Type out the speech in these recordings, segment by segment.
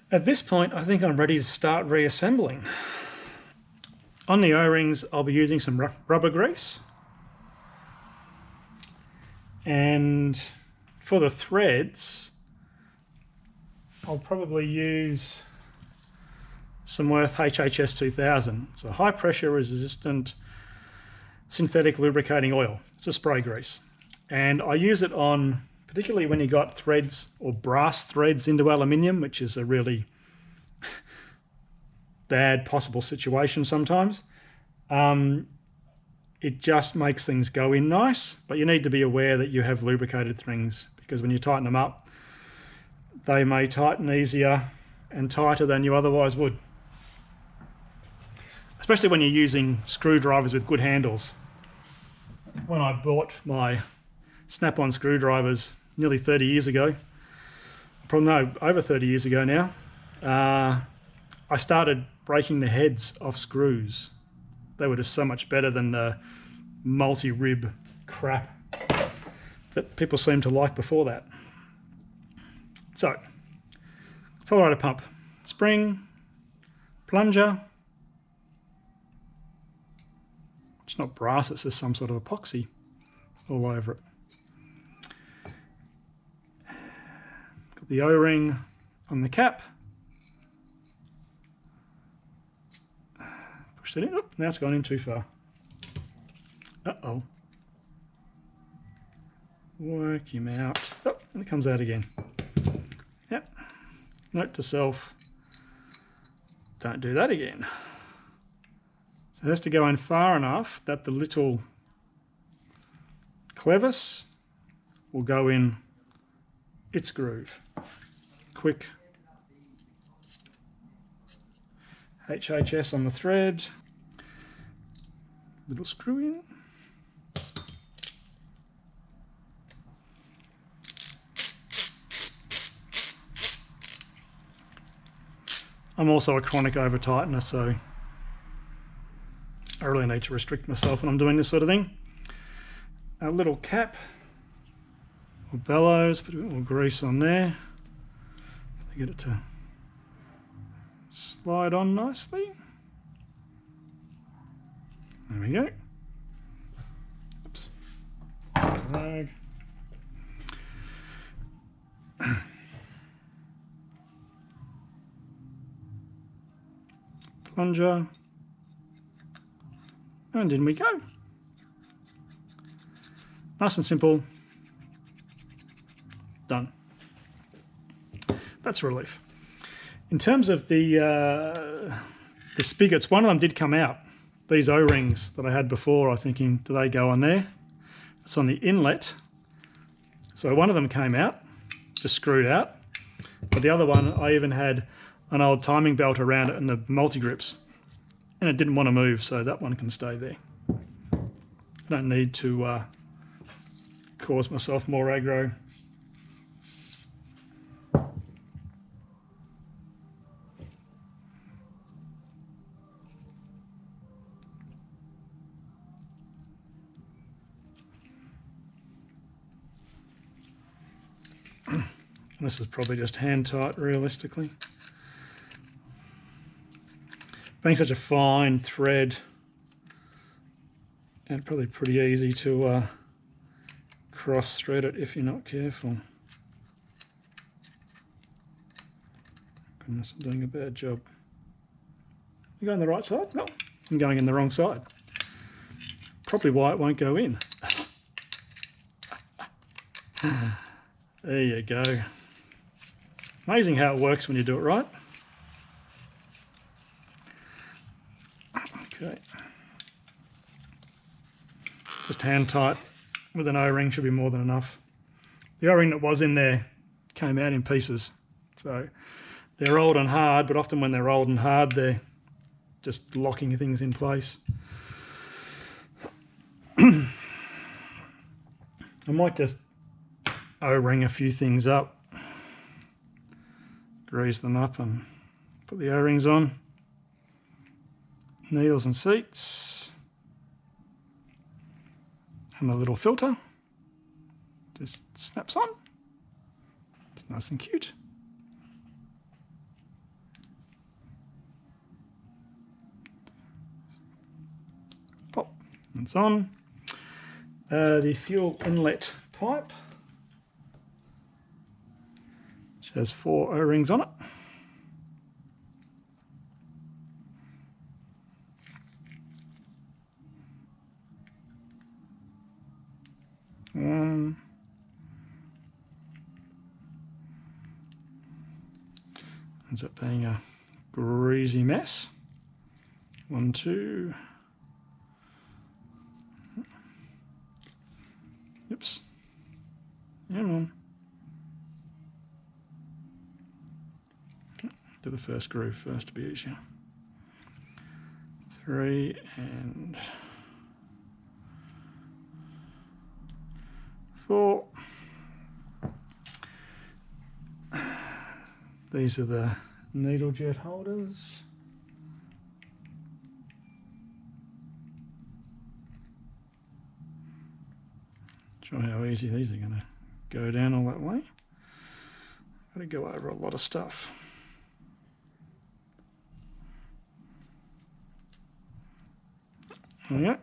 At this point, I think I'm ready to start reassembling. On the O-rings, I'll be using some rubber grease. And for the threads, I'll probably use some Worth HHS 2000. It's a high pressure resistant synthetic lubricating oil. It's a spray grease. And I use it on, particularly when you got threads or brass threads into aluminium, which is a really bad possible situation sometimes. It just makes things go in nice, but you need to be aware that you have lubricated things, because when you tighten them up, they may tighten easier and tighter than you otherwise would. Especially when you're using screwdrivers with good handles. When I bought my snap-on screwdrivers nearly 30 years ago, probably no, over 30 years ago now, I started breaking the heads off screws. They were just so much better than the multi-rib crap that people seemed to like before that. So, accelerator pump, spring, plunger. It's not brass, it's just some sort of epoxy all over it. Got the O-ring on the cap. Push it in. Oop, now it's gone in too far. Uh-oh. Work him out. Oh, and it comes out again. Yep. Note to self, don't do that again. So it has to go in far enough that the little clevis will go in its groove. Quick HHS on the thread. Little screw in. I'm also a chronic over tightener, so I really need to restrict myself when I'm doing this sort of thing. A little cap or bellows, put a bit more grease on there. Get it to slide on nicely. There we go. Oops. Rag. Plunger. And in we go. Nice and simple. Done. That's a relief. In terms of the spigots, one of them did come out. These O-rings that I had before, I'm thinking, do they go on there? It's on the inlet. So one of them came out, just screwed out. But the other one, I even had an old timing belt around it and the multi-grips. And it didn't want to move, so that one can stay there. I don't need to cause myself more aggro. This is probably just hand tight, realistically. Being such a fine thread, and probably pretty easy to cross thread it if you're not careful. Goodness, I'm doing a bad job. You going the right side? No, I'm going in the wrong side. Probably why it won't go in. There you go. Amazing how it works when you do it right. Okay. Just hand tight with an O-ring should be more than enough. The O-ring that was in there came out in pieces. So they're old and hard, but often when they're old and hard, they're just locking things in place. I might just O-ring a few things up. Grease them up and put the O-rings on. Needles and seats. And the little filter just snaps on. It's nice and cute. It's on. The fuel inlet pipe, which has 4 O-rings on it. One. Ends up being a greasy mess. 1, 2. Oops. Come on. Do the first groove first to be easier. 3 and 4. These are the needle jet holders. Not sure how easy these are going to go down all that way. Got to go over a lot of stuff. There we go.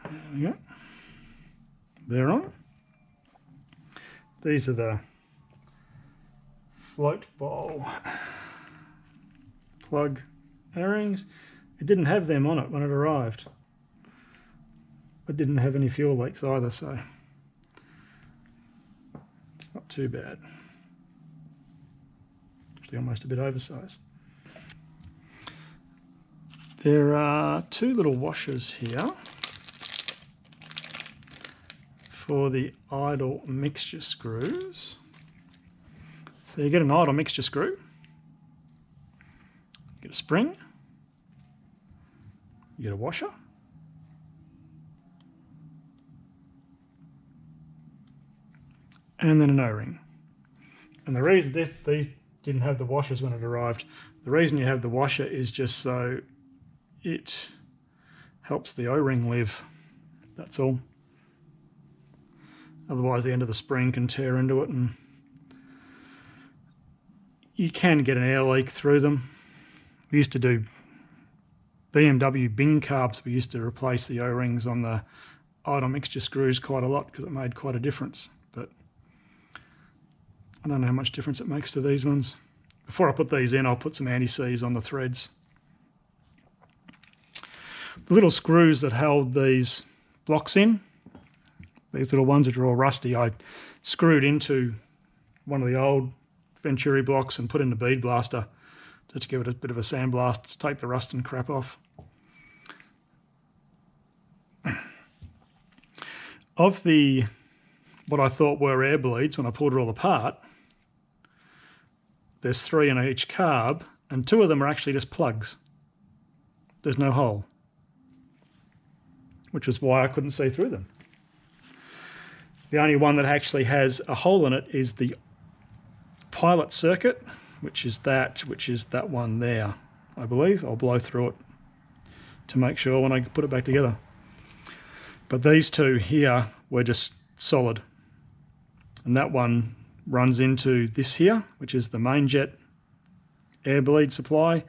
There we go. They're on. These are the float bowl plug O-rings. It didn't have them on it when it arrived. It didn't have any fuel leaks either, so it's not too bad. Actually almost a bit oversized. There are 2 little washers here for the idle mixture screws. So you get an idle mixture screw, get a spring, you get a washer, and then an O-ring. And the reason these didn't have the washers when it arrived, the reason you have the washer is just so it helps the O-ring live, that's all. Otherwise the end of the spring can tear into it and you can get an air leak through them. We used to do BMW Bing carbs. We used to replace the O-rings on the idle mixture screws quite a lot because it made quite a difference. But I don't know how much difference it makes to these ones. Before I put these in, I'll put some anti-seize on the threads. The little screws that held these blocks in, these little ones which are all rusty, I screwed into one of the old Venturi blocks and put in the bead blaster just to give it a bit of a sandblast to take the rust and crap off. Of the what I thought were air bleeds when I pulled it all apart, there's 3 in each carb and 2 of them are actually just plugs. There's no hole, which is why I couldn't see through them. The only one that actually has a hole in it is the pilot circuit, which is that one there, I believe. I'll blow through it to make sure when I put it back together. But these 2 here were just solid. And that one runs into this here, which is the main jet air bleed supply.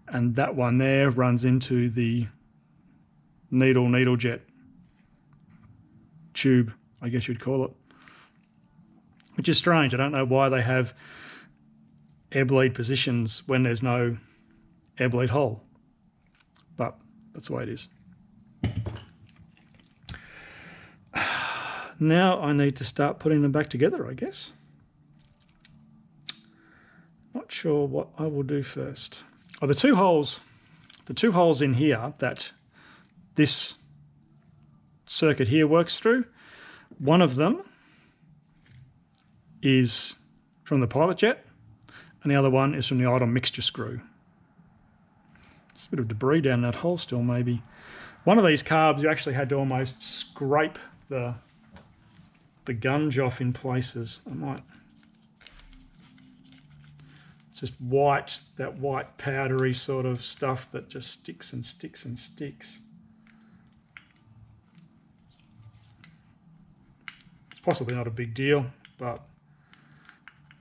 And that one there runs into the needle jet tube, I guess you'd call it. Which is strange. I don't know why they have air bleed positions when there's no air bleed hole. But that's the way it is. Now I need to start putting them back together, I guess. Not sure what I will do first. Oh, the two holes in here that this circuit here works through, one of them is from the pilot jet and the other one is from the idle mixture screw. There's a bit of debris down that hole still maybe. One of these carbs you actually had to almost scrape the gunge off in places. I might It's just white, that white powdery sort of stuff that just sticks and sticks and sticks. It's possibly not a big deal, but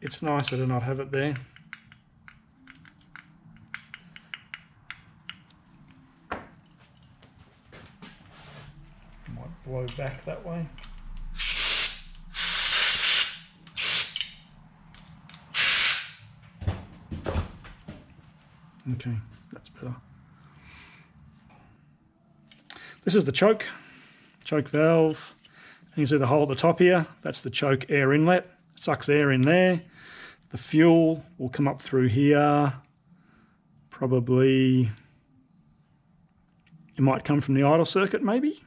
it's nicer to not have it there. Might blow back that way. Okay, that's better. This is the choke valve. You can see the hole at the top here. That's the choke air inlet. It sucks air in there. The fuel will come up through here. Probably, it might come from the idle circuit maybe.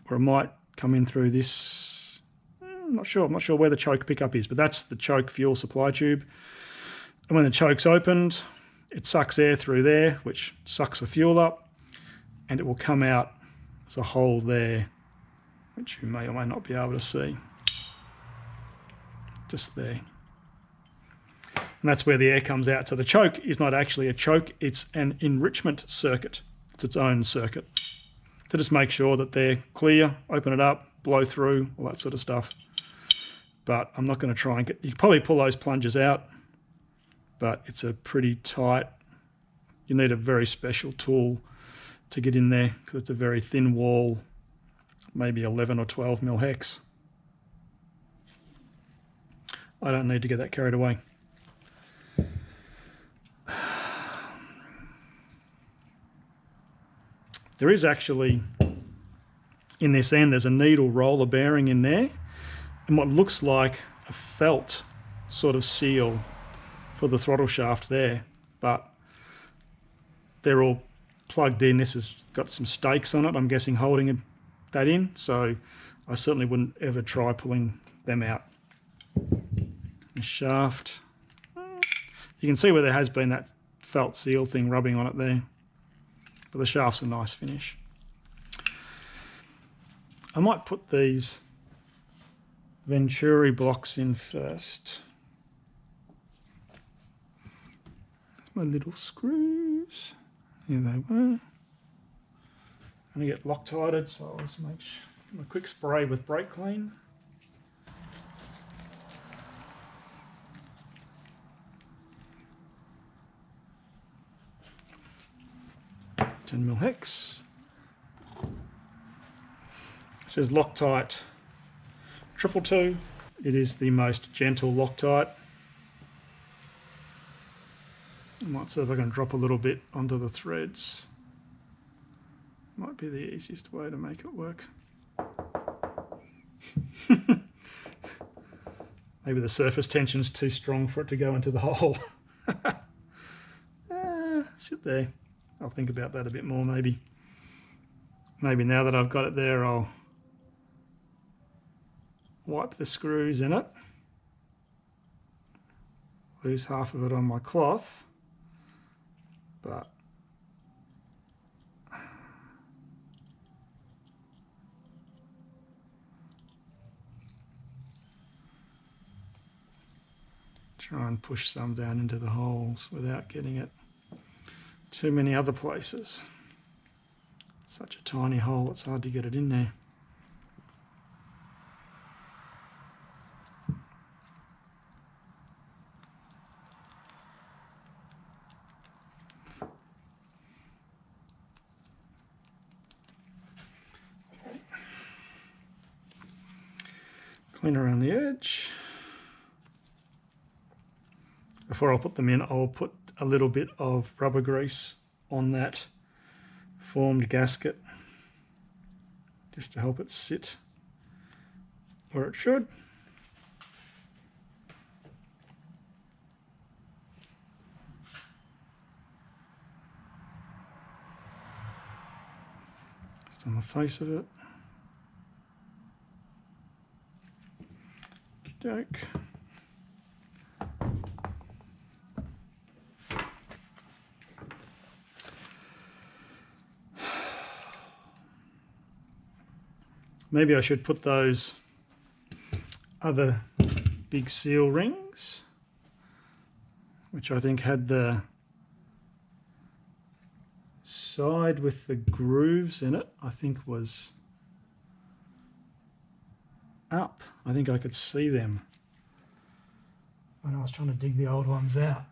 Or it might come in through this. I'm not sure where the choke pickup is, but that's the choke fuel supply tube. And when the choke's opened, it sucks air through there, which sucks the fuel up, and it will come out as a hole there, which you may or may not be able to see. Just there. And that's where the air comes out. So the choke is not actually a choke, it's an enrichment circuit. It's its own circuit. To just make sure that they're clear, open it up, blow through, all that sort of stuff. But I'm not going to try and you can probably pull those plungers out, but it's a pretty tight, you need a very special tool to get in there because it's a very thin wall, maybe 11 or 12 mil hex. I don't need to get that carried away. There is actually, in this end, there's a needle roller bearing in there and what looks like a felt sort of seal for the throttle shaft there, but they're all plugged in. This has got some stakes on it, I'm guessing, holding that in, so I certainly wouldn't ever try pulling them out. The shaft, you can see where there has been that felt seal thing rubbing on it there, but the shaft's a nice finish. I might put these Venturi blocks in first. My little screws, here they were. I'm going to get Loctited, so I'll just make a quick spray with brake clean. $10 mil hex. It says Loctite 222. It is the most gentle Loctite. I might see if I can drop a little bit onto the threads. Might be the easiest way to make it work. Maybe the surface tension is too strong for it to go into the hole. Sit there. I'll think about that a bit more maybe. Maybe now that I've got it there, I'll wipe the screws in it. Lose half of it on my cloth. But try and push some down into the holes without getting it too many other places. Such a tiny hole, it's hard to get it in there. Clean around the edge. Before I put them in, I'll put a little bit of rubber grease on that formed gasket just to help it sit where it should. Just on the face of it. Joke. Maybe I should put those other big seal rings which I think had the side with the grooves in it, I think was up. I think I could see them when I was trying to dig the old ones out.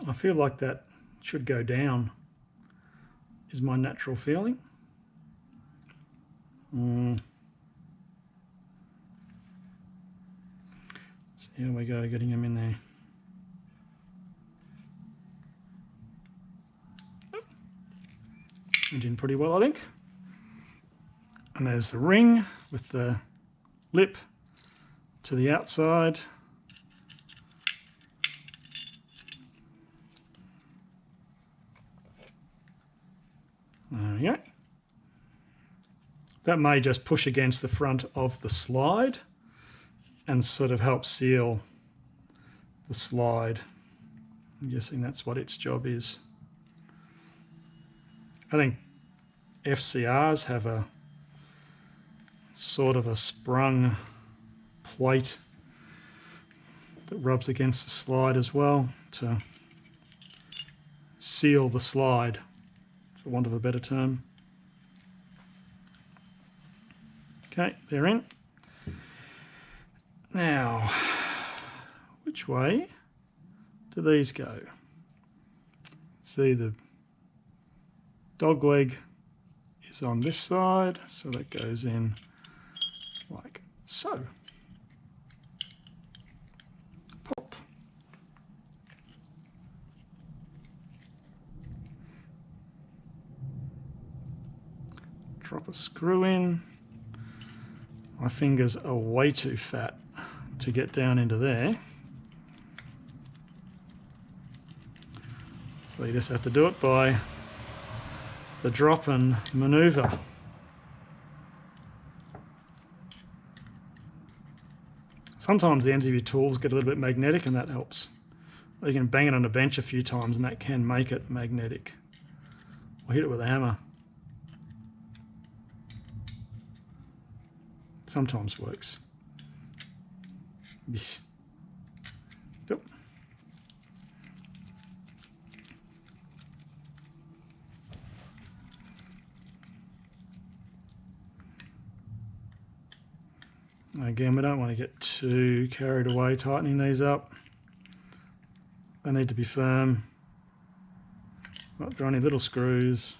I feel like that should go down, is my natural feeling. So here we go, getting them in there. Went in pretty well, I think. And there's the ring with the lip to the outside. There we go. That may just push against the front of the slide and sort of help seal the slide. I'm guessing that's what its job is. I think FCRs have a sort of a sprung plate that rubs against the slide as well to seal the slide, for want of a better term. Okay, they're in. Now, which way do these go? See, the dog leg is on this side, so that goes in like so. Pop. Drop a screw in. My fingers are way too fat to get down into there. So you just have to do it by the drop and maneuver. Sometimes the ends of your tools get a little bit magnetic and that helps. You can bang it on a bench a few times and that can make it magnetic. Or hit it with a hammer. Sometimes works. Yep. Again, we don't want to get too carried away tightening these up. They need to be firm. Not draw any little screws.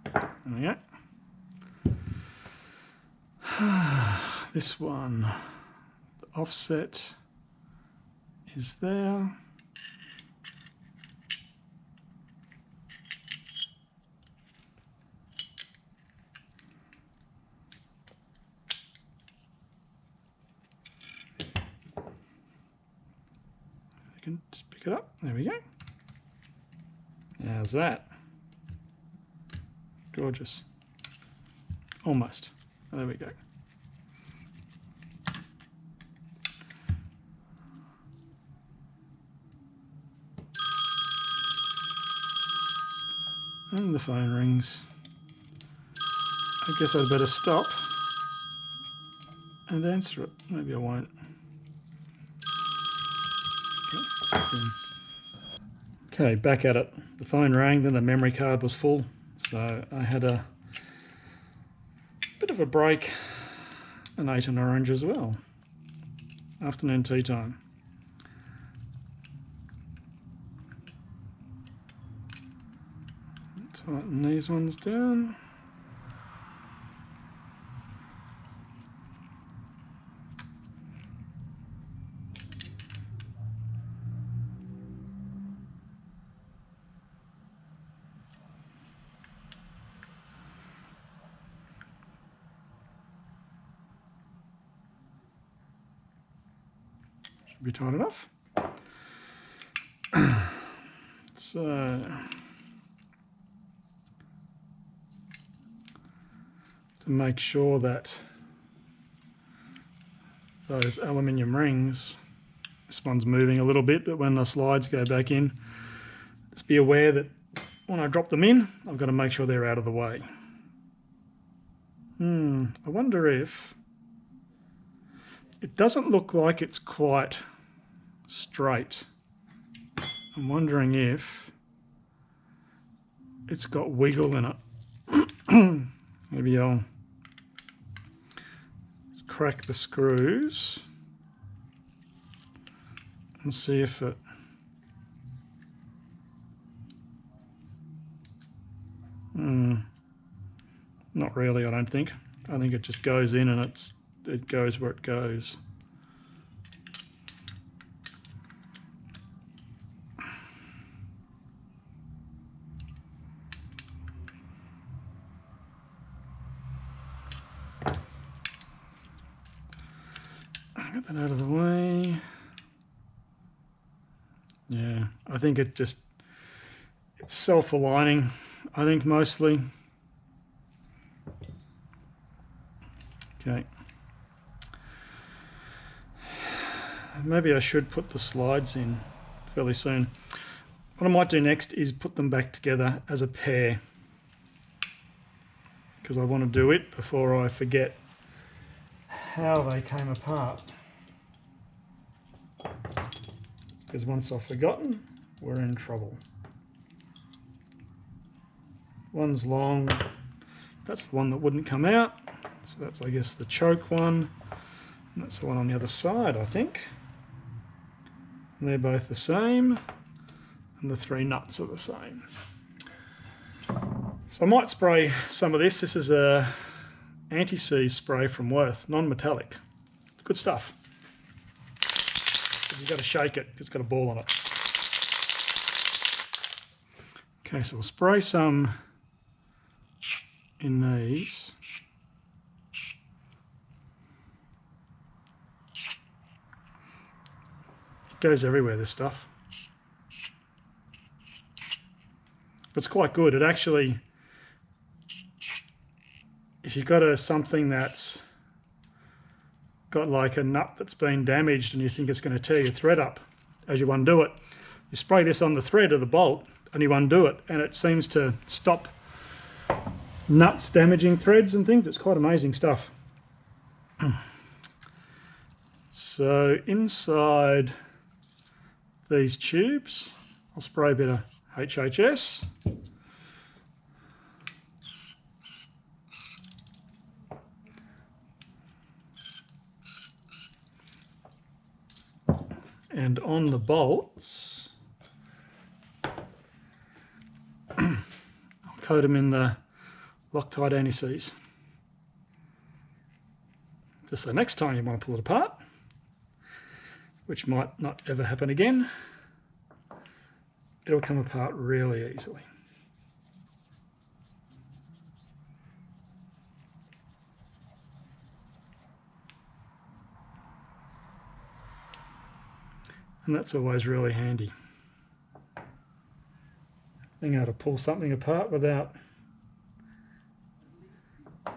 There we go. This one, the offset is there. I can just pick it up. There we go. How's that? Gorgeous. Almost. There we go. And the phone rings. I guess I'd better stop and answer it. Maybe I won't. Okay, that's in. Okay, back at it. The phone rang, then the memory card was full. So I had a bit of a break and ate an orange as well. Afternoon tea time. Tighten these ones down. Should be tight enough. So to make sure that those aluminium rings, this one's moving a little bit, but when the slides go back in, just be aware that when I drop them in, I've got to make sure they're out of the way. I wonder if... It doesn't look like it's quite straight. I'm wondering if it's got wiggle in it. Maybe I'll crack the screws and see if it... Not really, I don't think. I think it just goes in and it goes where it goes. Get that out of the way. Yeah, I think it's self-aligning, I think mostly. Okay. Maybe I should put the slides in fairly soon. What I might do next is put them back together as a pair, because I want to do it before I forget how they came apart. Because once I've forgotten, we're in trouble. One's long, that's the one that wouldn't come out. So that's, I guess, the choke one. And that's the one on the other side, I think. And they're both the same. And the three nuts are the same. So I might spray some of this. This is a anti-seize spray from Worth, non-metallic. Good stuff. You've got to shake it, it's got a ball on it. Okay, so we'll spray some in these. It goes everywhere, this stuff. But it's quite good. It actually, if you've got something that's got like a nut that's been damaged and you think it's going to tear your thread up as you undo it, you spray this on the thread of the bolt and you undo it, and it seems to stop nuts damaging threads and things. It's quite amazing stuff. So inside these tubes, I'll spray a bit of HHS. And on the bolts, I'll coat them in the Loctite anti-seize. Just so next time you want to pull it apart, which might not ever happen again, it'll come apart really easily. And that's always really handy. Being able to pull something apart without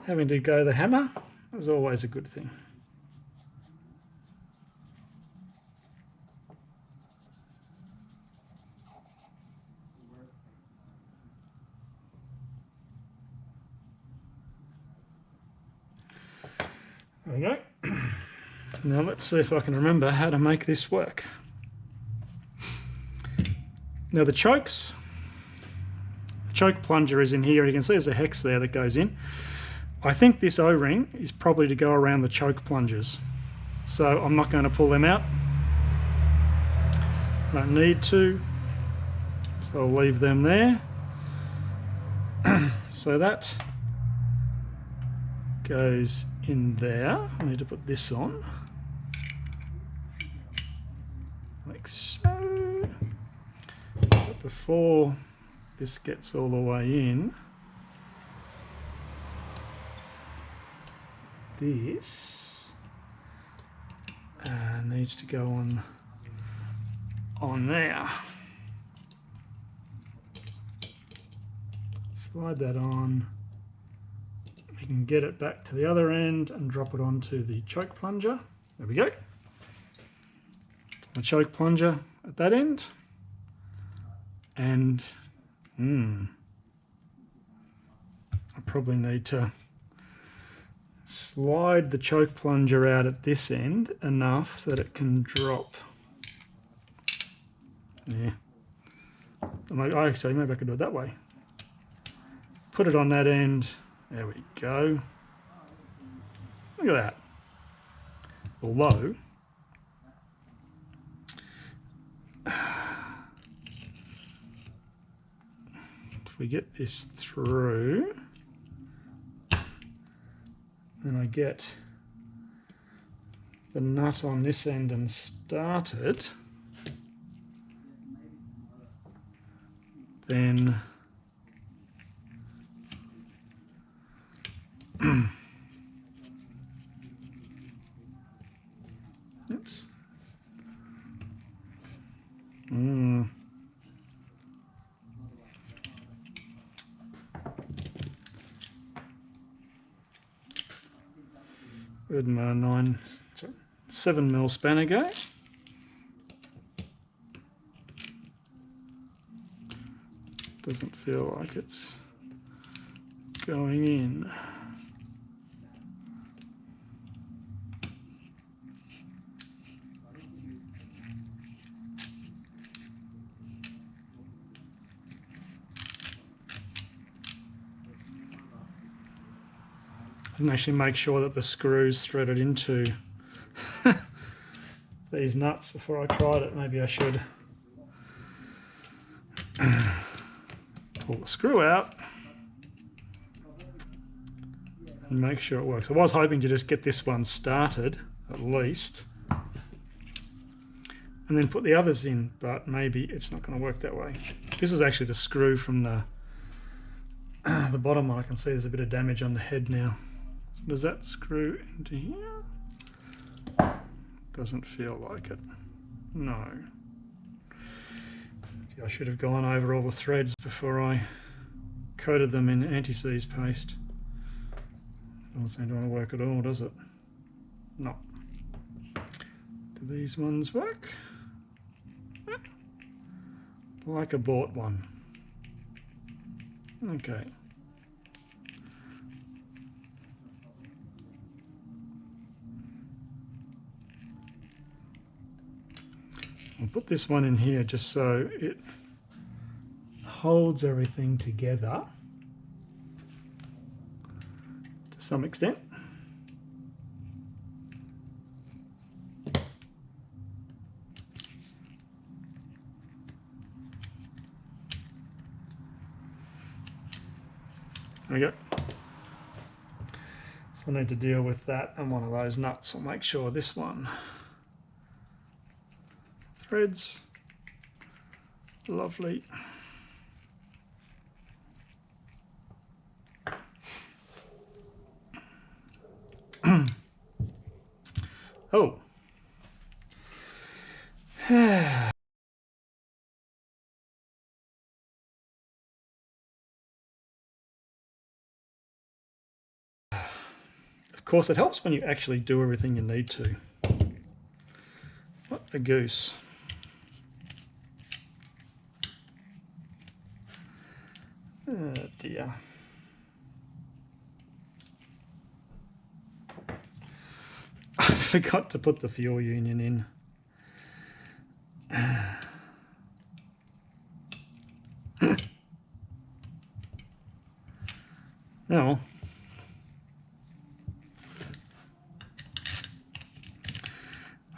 having to go the hammer is always a good thing. There we go. Now let's see if I can remember how to make this work. Now the choke plunger is in here. You can see there's a hex there that goes in. I think this O-ring is probably to go around the choke plungers. So I'm not going to pull them out. I don't need to. So I'll leave them there. So that goes in there. I need to put this on. Like so. But before this gets all the way in, this needs to go on there. Slide that on. You can get it back to the other end and drop it onto the choke plunger. There we go. The choke plunger at that end. And I probably need to slide the choke plunger out at this end enough that it can drop. Yeah. Actually, maybe I could do it that way. Put it on that end. There we go. Look at that. Although, if we get this through, then I get the nut on this end and start it, then oops. Where'd my 7mm spanner go? Doesn't feel like it's going in. I didn't actually make sure that the screws threaded into these nuts before I tried it. Maybe I should pull the screw out and make sure it works. I was hoping to just get this one started at least and then put the others in, but maybe it's not going to work that way. This is actually the screw from the bottom one. I can see there's a bit of damage on the head now. So does that screw into here? Doesn't feel like it. No. I should have gone over all the threads before I coated them in anti-seize paste. Doesn't seem to want to work at all, does it? No. Do these ones work? Like I bought one. Okay. I'll put this one in here just so it holds everything together to some extent. There we go. So I need to deal with that and one of those nuts. I'll make sure this one threads. Lovely. Oh. Of course, it helps when you actually do everything you need to. What a goose. Oh dear. I forgot to put the fuel union in. Oh.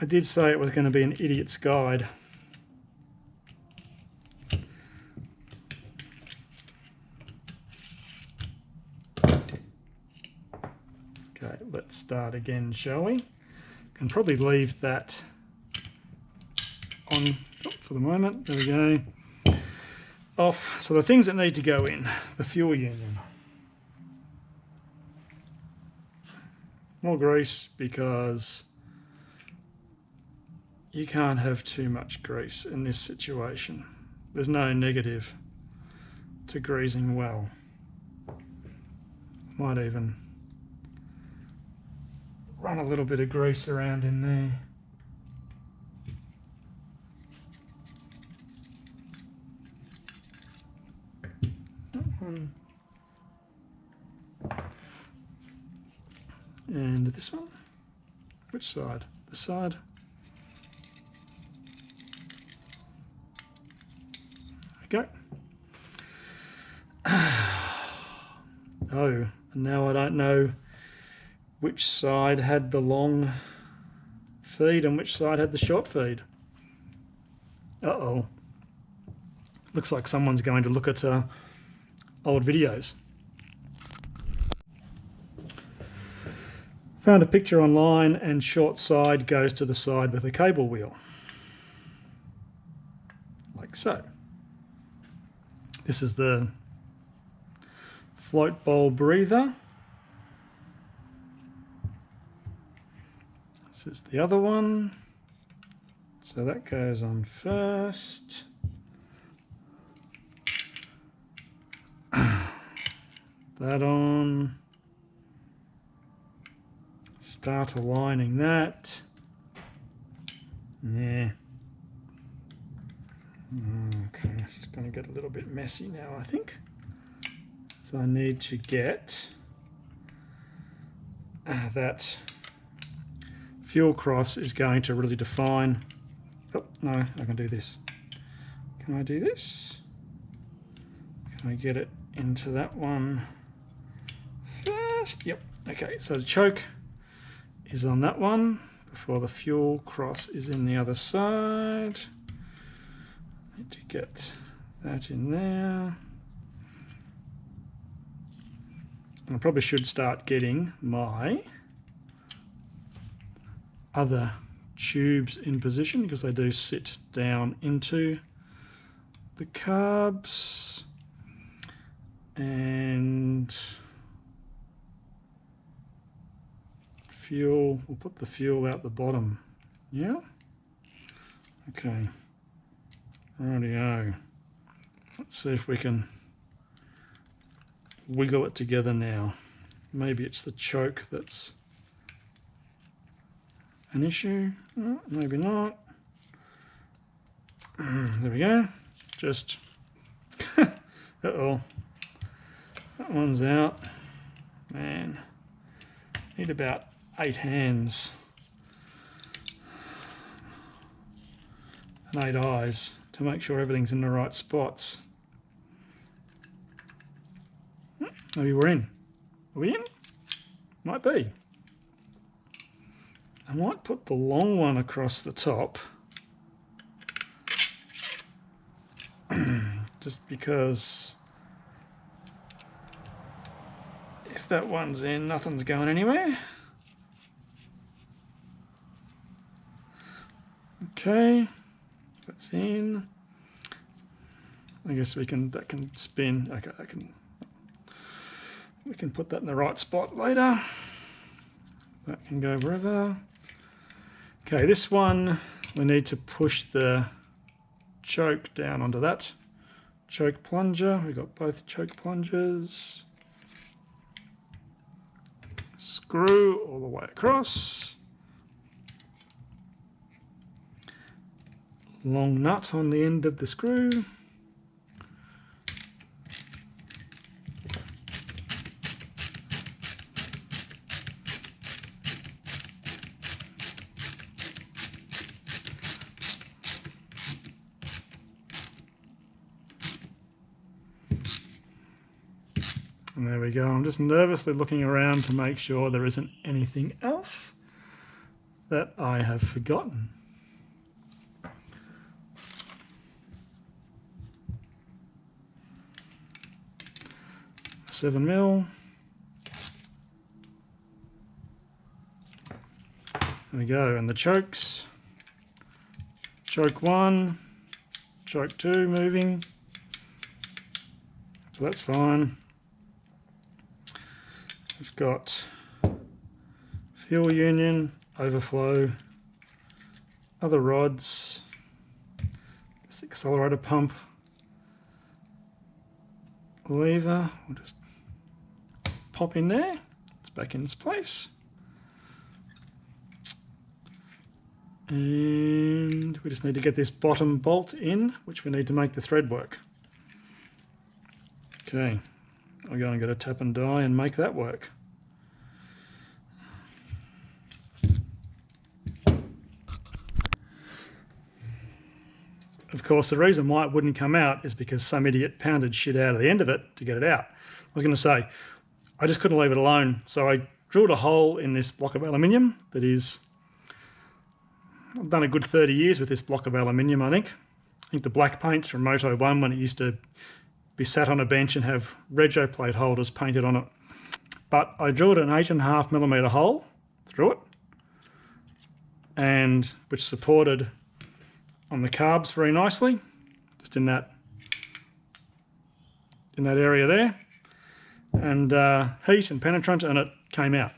I did say it was going to be an idiot's guide. Okay, let's start again, shall we? Can probably leave that on for the moment. There we go. Off. So the things that need to go in, the fuel union. More grease because you can't have too much grease in this situation. There's no negative to greasing well. Might even run a little bit of grease around in there. And this one? Which side? This side? There we go. Oh, and now I don't know which side had the long feed and which side had the short feed. Uh-oh. Looks like someone's going to look at old videos. Found a picture online, and short side goes to the side with a cable wheel. Like so. This is the float bowl breather. This is the other one. So that goes on first. That on. Start aligning that. Yeah. Okay, this is going to get a little bit messy now, I think. So I need to get that fuel cross is going to really define. Oh, no, I can do this. Can I do this? Can I get it into that one first? Yep. Okay, so the choke is on that one before the fuel cross is in the other side. Need to get that in there. And I probably should start getting my other tubes in position because they do sit down into the carbs. And fuel, we'll put the fuel out the bottom. Yeah? Okay. Rightio. Let's see if we can wiggle it together now. Maybe it's the choke that's an issue. Oh, maybe not. There we go. Just uh-oh. That one's out. Man. Need about 8 hands and 8 eyes to make sure everything's in the right spots. Maybe we're in. Are we in? Might be. I might put the long one across the top just because if that one's in, nothing's going anywhere. Okay, that's in. I guess that can spin. Okay, we can put that in the right spot later. That can go wherever. Okay, this one, we need to push the choke down onto that choke plunger. We've got both choke plungers. Screw all the way across. Long nut on the end of the screw. And there we go. I'm just nervously looking around to make sure there isn't anything else that I have forgotten. Seven mil. There we go. And the chokes. Choke 1, choke 2 moving. So that's fine. We've got fuel union, overflow, other rods, this accelerator pump lever. We'll just pop in there. It's back in its place. And we just need to get this bottom bolt in, which we need to make the thread work. Okay, I'll go and get a tap and die and make that work. Of course, the reason why it wouldn't come out is because some idiot pounded shit out of the end of it to get it out. I was going to say, I just couldn't leave it alone, so I drilled a hole in this block of aluminium that is, I've done a good 30 years with this block of aluminium, I think. I think the black paint's from Moto 1 when it used to be sat on a bench and have rego plate holders painted on it. But I drilled an 8.5mm hole through it, and which supported on the carbs very nicely, just in that area there, and heat and penetrant, and it came out.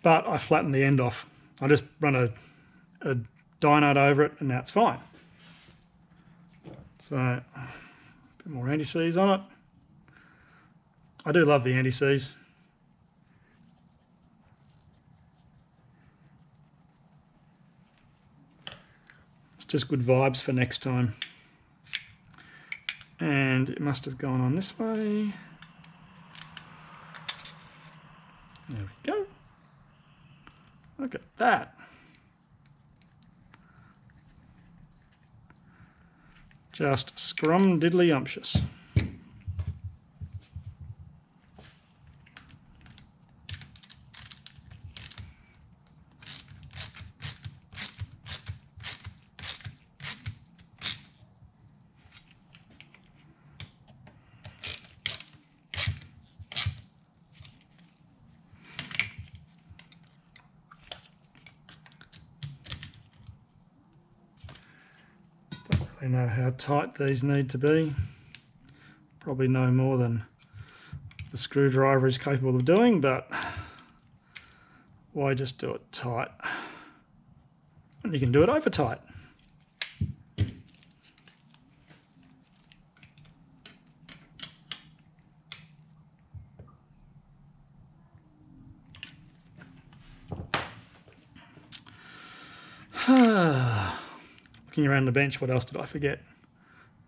But I flattened the end off. I just run a die-nut over it, and that's fine. So a bit more anti-seize on it. I do love the anti-seize. Just good vibes for next time. And it must have gone on this way. There we go. Look at that. Just scrum-diddly-umptious. I know how tight these need to be. Probably no more than the screwdriver is capable of doing, but why just do it tight when you can do it over tight? Looking around the bench, what else did I forget?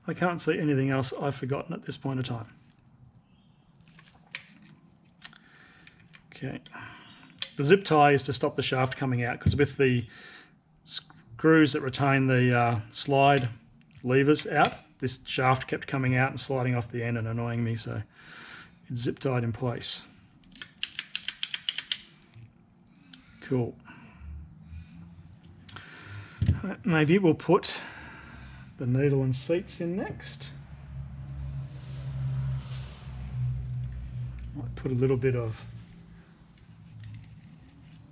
I can't see anything else I've forgotten at this point in time. Okay. The zip tie is to stop the shaft coming out, because with the screws that retain the slide levers out, this shaft kept coming out and sliding off the end and annoying me, so it's zip tied in place. Cool. Maybe we'll put the needle and seats in next. Might put a little bit of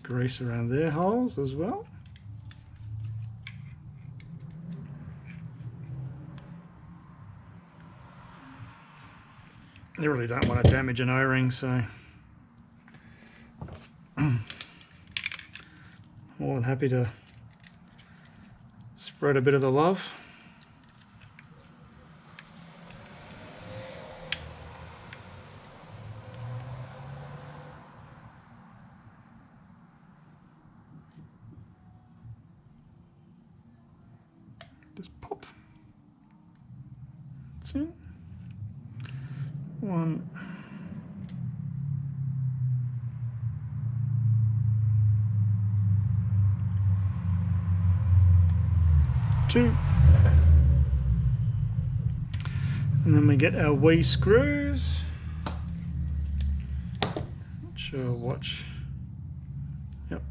grease around their holes as well. You really don't want to damage an O-ring, so more than happy to spread a bit of the love. Just pop. That's it. One. Two. And then we get our wee screws. Not sure which. Yep.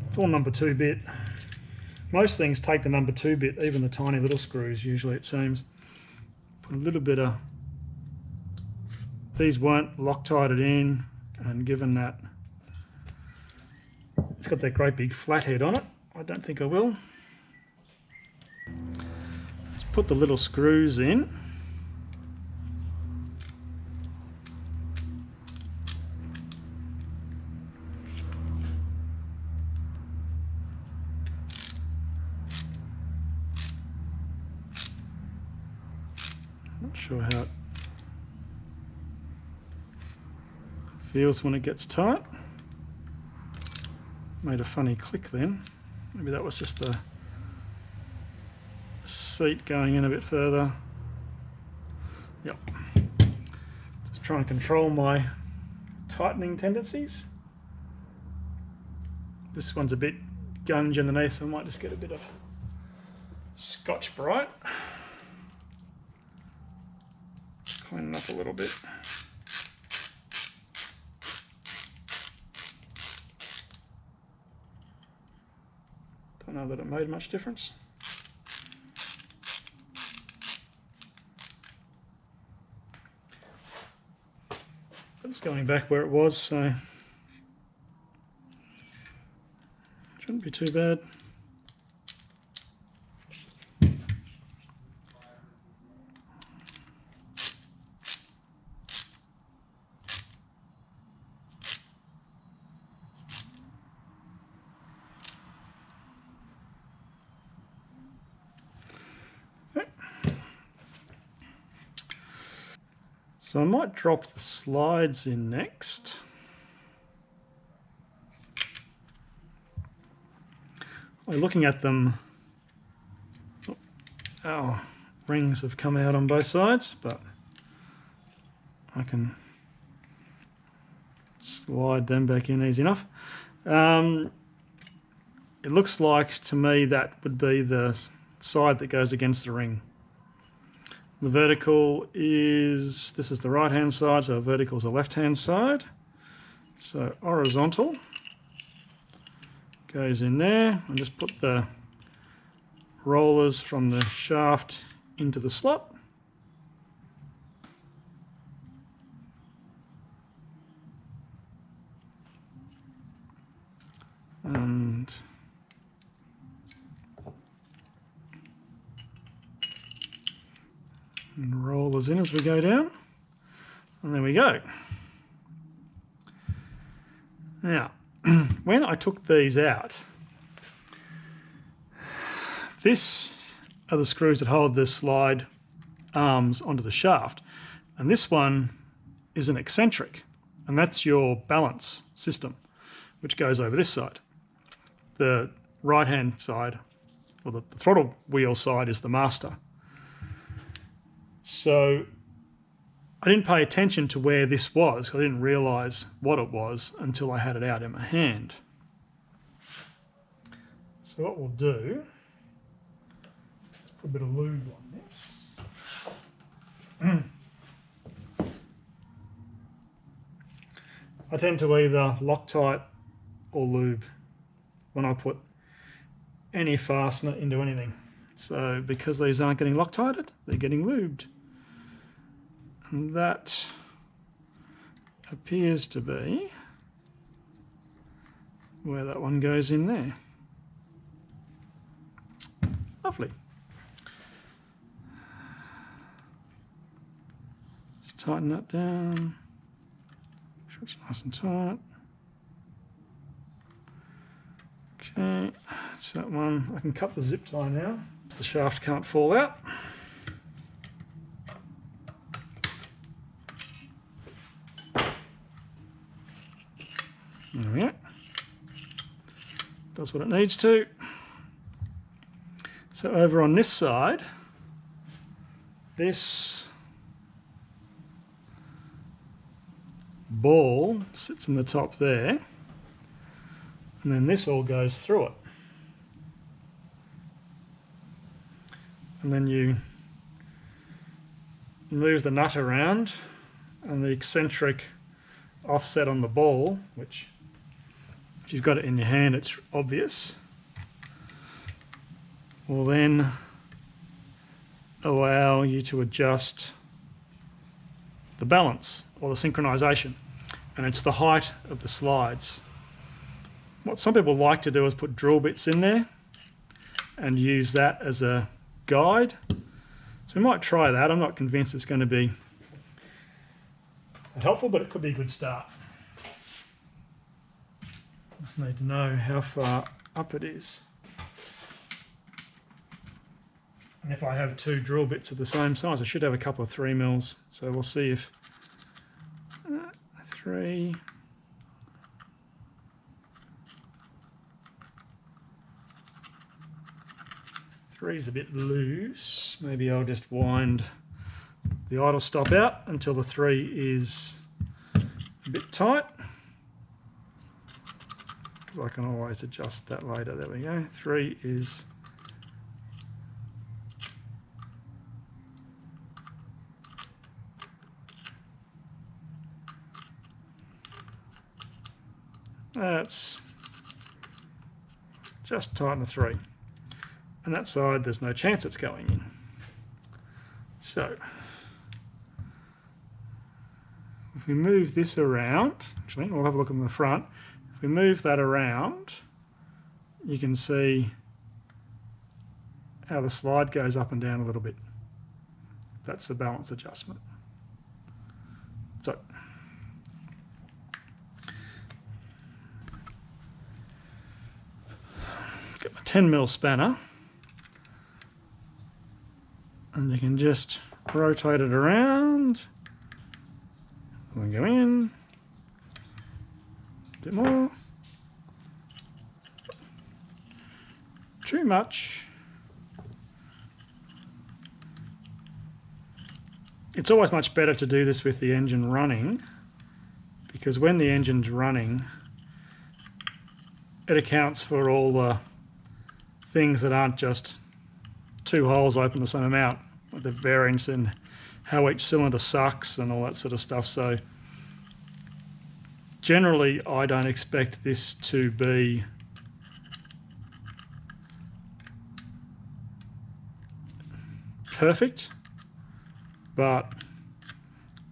It's all number 2 bit. Most things take the number 2 bit, even the tiny little screws usually, it seems. Put a little bit of, these weren't Loctited in, and given that it's got that great big flat head on it, I don't think I will. Let's put the little screws in. Not sure how it feels when it gets tight. made a funny click then. Maybe that was just the seat going in a bit further. Yep. Just trying to control my tightening tendencies. This one's a bit gunge underneath, so I might just get a bit of Scotch Brite. Clean it up a little bit. Don't know that it made much difference. But it's going back where it was, so shouldn't be too bad. So I might drop the slides in next. Looking at them, our rings have come out on both sides, but I can slide them back in easy enough. It looks like to me that would be the side that goes against the ring. The vertical is, this is the right hand side, so vertical is the left hand side. So horizontal goes in there, and just put the rollers from the shaft into the slot. And rollers in as we go down, and there we go. Now, when I took these out, this are the screws that hold the slide arms onto the shaft, and this one is an eccentric, and that's your balance system, which goes over this side. The right hand side, or the throttle wheel side, is the master. So I didn't pay attention to where this was, because I didn't realise what it was until I had it out in my hand. So what we'll do is put a bit of lube on this. I tend to either Loctite or lube when I put any fastener into anything. So because these aren't getting Loctited, they're getting lubed. And that appears to be where that one goes in there. Lovely. Let's tighten that down. Make sure it's nice and tight. Okay, that's that one. I can cut the zip tie now. The shaft can't fall out. There we go. Does what it needs to. So over on this side, this ball sits in the top there, and then this all goes through it. And then you move the nut around, and the eccentric offset on the ball, which if you've got it in your hand it's obvious, will then allow you to adjust the balance or the synchronization, and it's the height of the slides. What some people like to do is put drill bits in there and use that as a guide. So we might try that. I'm not convinced it's going to be helpful, but it could be a good start. Just need to know how far up it is. And if I have two drill bits of the same size, I should have a couple of 3mm. So we'll see if 3. Three's a bit loose. Maybe I'll just wind the idle stop out until the 3 is a bit tight. Because I can always adjust that later. There we go. 3 is... That's just tighten the 3. And that side, there's no chance it's going in. So, if we move this around, actually, we'll have a look in the front. If we move that around, you can see how the slide goes up and down a little bit. That's the balance adjustment. So, get my 10mm spanner, and you can just rotate it around and go in a bit more. Too much. It's always much better to do this with the engine running, because when the engine's running, it accounts for all the things that aren't just 2 holes open the same amount, like the variance in how each cylinder sucks and all that sort of stuff. So generally I don't expect this to be perfect, but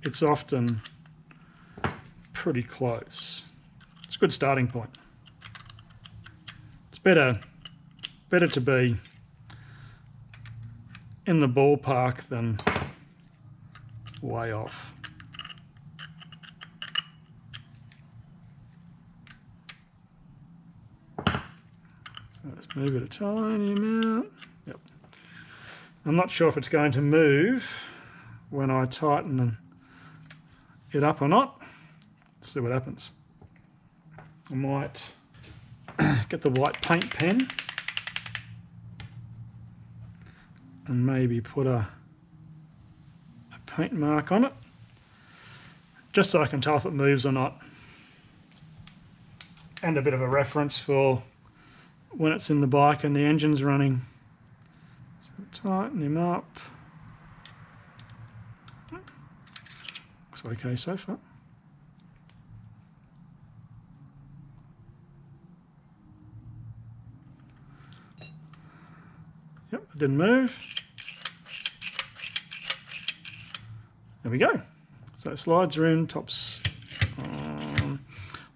it's often pretty close. It's a good starting point. It's better to be in the ballpark than way off. So let's move it a tiny amount. Yep. I'm not sure if it's going to move when I tighten it up or not. Let's see what happens. I might get the white paint pen and maybe put a paint mark on it, just so I can tell if it moves or not, and a bit of a reference for when it's in the bike and the engine's running. So tighten him up. Looks okay so far. Yep, it didn't move. There we go. So slides are in, tops.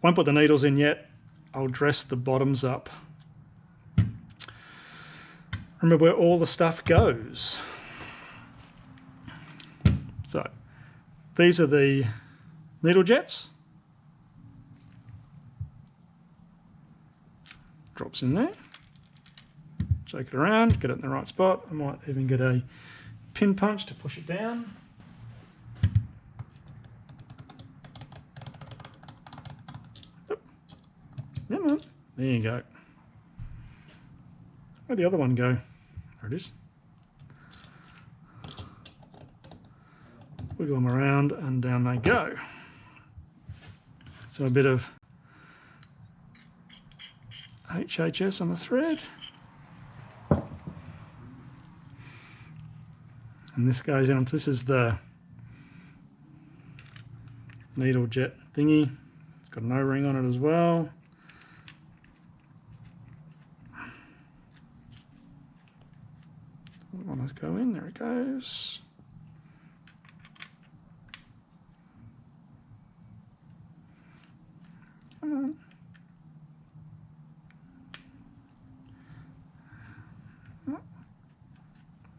Won't put the needles in yet. I'll dress the bottoms up. Remember where all the stuff goes. So these are the needle jets. Drops in there. Shake it around, get it in the right spot. I might even get a pin punch to push it down. Come on. There you go. Where'd the other one go? There it is. Wiggle them around and down they go. So a bit of HHS on the thread. And this goes in, this is the needle jet thingy. It's got an O-ring on it as well. Let's go in, there it goes. Come on.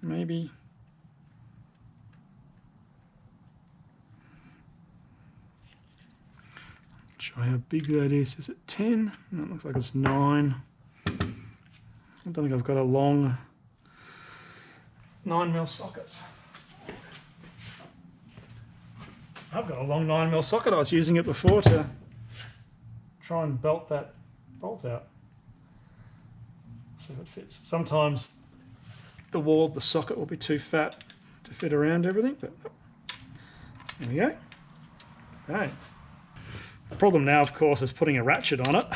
Maybe. Not sure how big that is. Is it 10? No, it looks like it's 9. I don't think I've got a long 9mm socket. I've got a long 9mm socket. I was using it before to try and belt that bolt out. See if it fits. Sometimes the wall of the socket will be too fat to fit around everything, but there we go. Okay. The problem now, of course, is putting a ratchet on it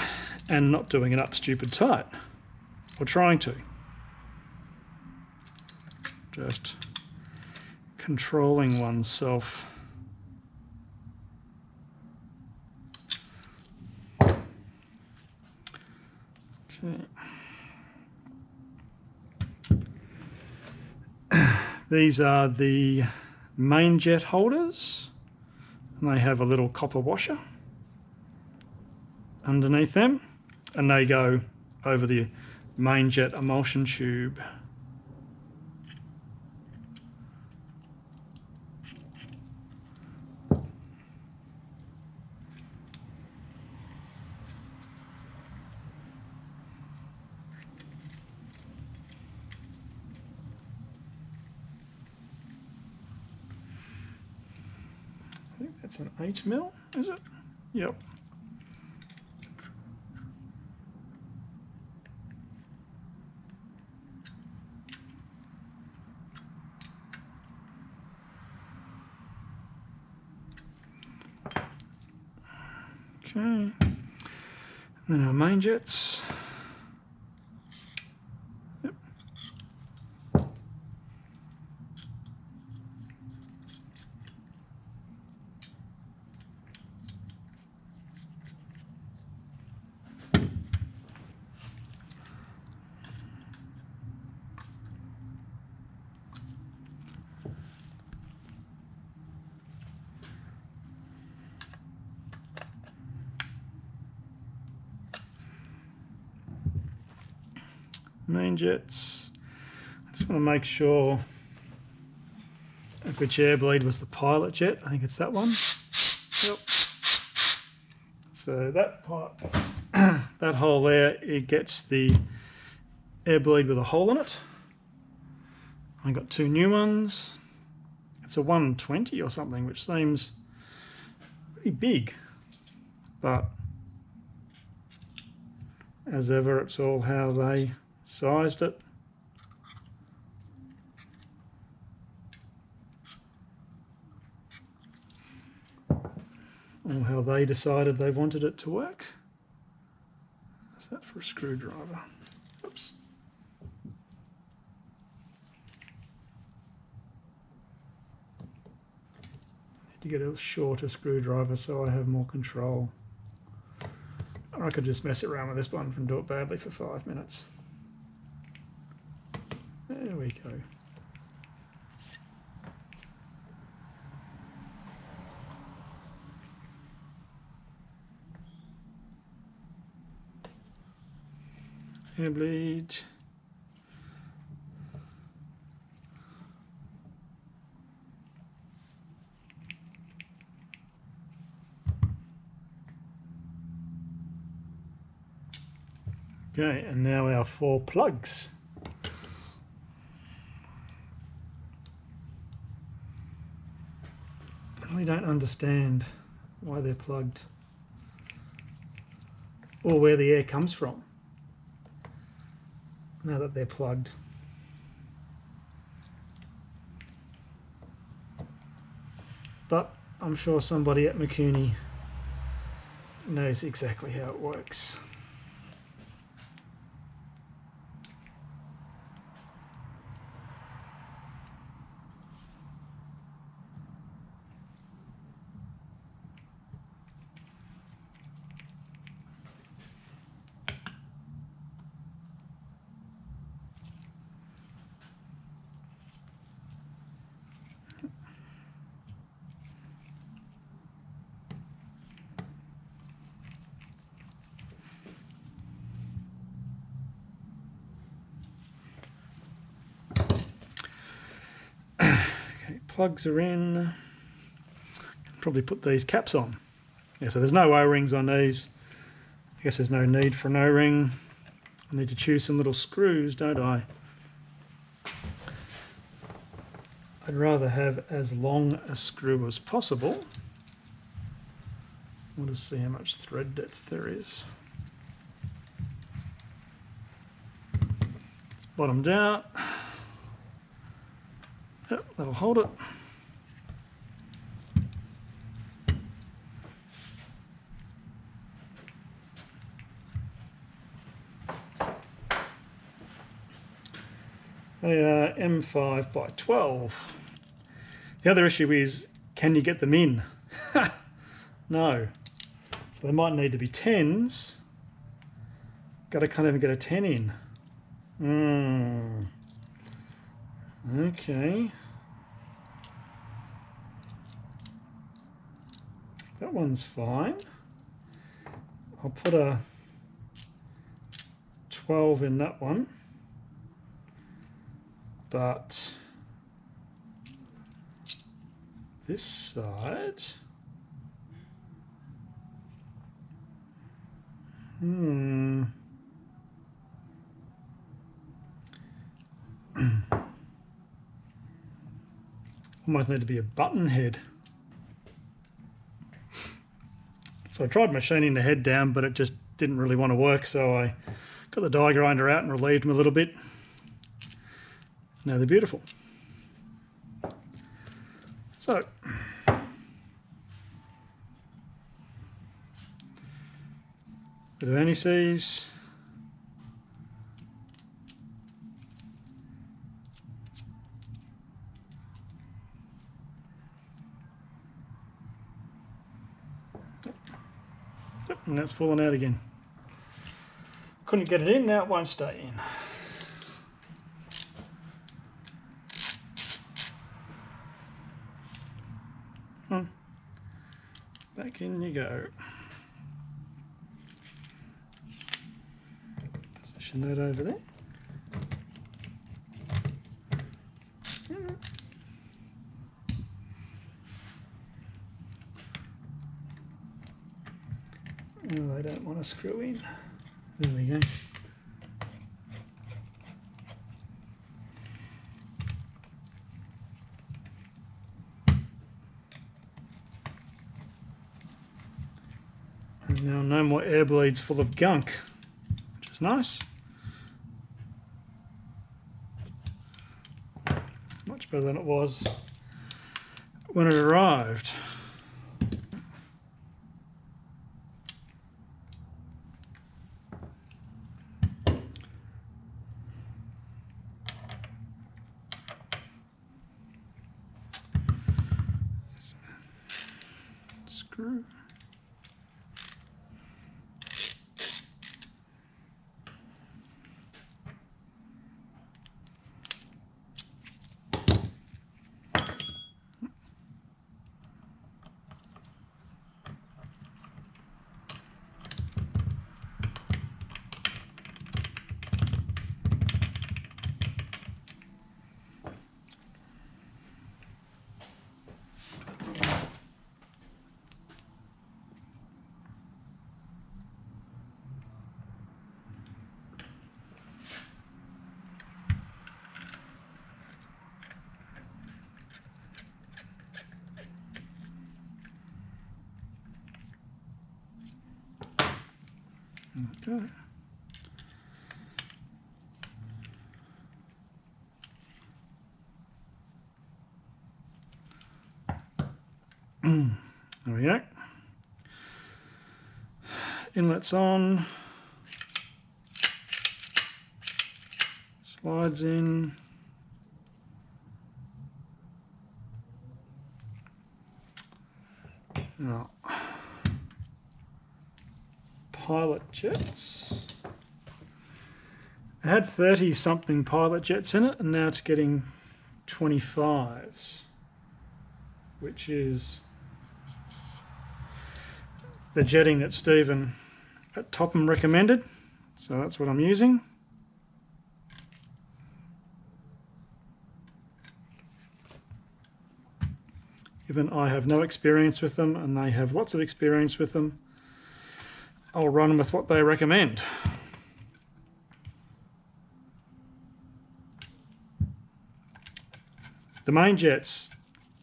and not doing it up stupid tight, or trying to. Just controlling oneself. Okay. These are the main jet holders, and they have a little copper washer underneath them, and they go over the main jet emulsion tube. I think that's an 8mm, is it? Yep. Okay, and then our main jets. Yep. Main jets. I just want to make sure which air bleed was the pilot jet. I think it's that one. Yep. So that part, that hole there, it gets the air bleed with a hole in it. I got two new ones. It's a 120 or something, which seems pretty big, but as ever, it's all how they sized it. Or how they decided they wanted it to work. Is that for a screwdriver? Oops. Need to get a shorter screwdriver so I have more control. Or I could just mess around with this one and do it badly for 5 minutes. There we go. Air bleed. Okay, and now our 4 plugs. I really don't understand why they're plugged or where the air comes from now that they're plugged. But I'm sure somebody at Mikuni knows exactly how it works. Plugs are in. Probably put these caps on. Yeah, so there's no O-rings on these. I guess there's no need for an O-ring. I need to choose some little screws, don't I? I'd rather have as long a screw as possible. We'll just see how much thread depth there is. It's bottomed out. Yep, that'll hold it. They are M5 by 12. The other issue is, can you get them in? No. So they might need to be 10s. Can't even get a 10 in. Okay. That one's fine. I'll put a 12 in that one. But this side, almost need to be a button head. So I tried machining the head down, but it just didn't really want to work, so I got the die grinder out and relieved them a little bit. Now they're beautiful. So, bit of anti-seize. And that's fallen out again. Couldn't get it in, now it won't stay in. Back in you go. Position that over there. Oh, I don't want to screw in. There we go. And now no more air bleeds full of gunk, which is nice. Much better than it was when it arrived. Screw. Okay. There we go. Inlet's on. Slides in. Now, pilot jets. It had 30 something pilot jets in it, and now it's getting 25s, which is the jetting that Stephen at Topham recommended. So that's what I'm using. Given I have no experience with them and they have lots of experience with them, I'll run with what they recommend. The main jets,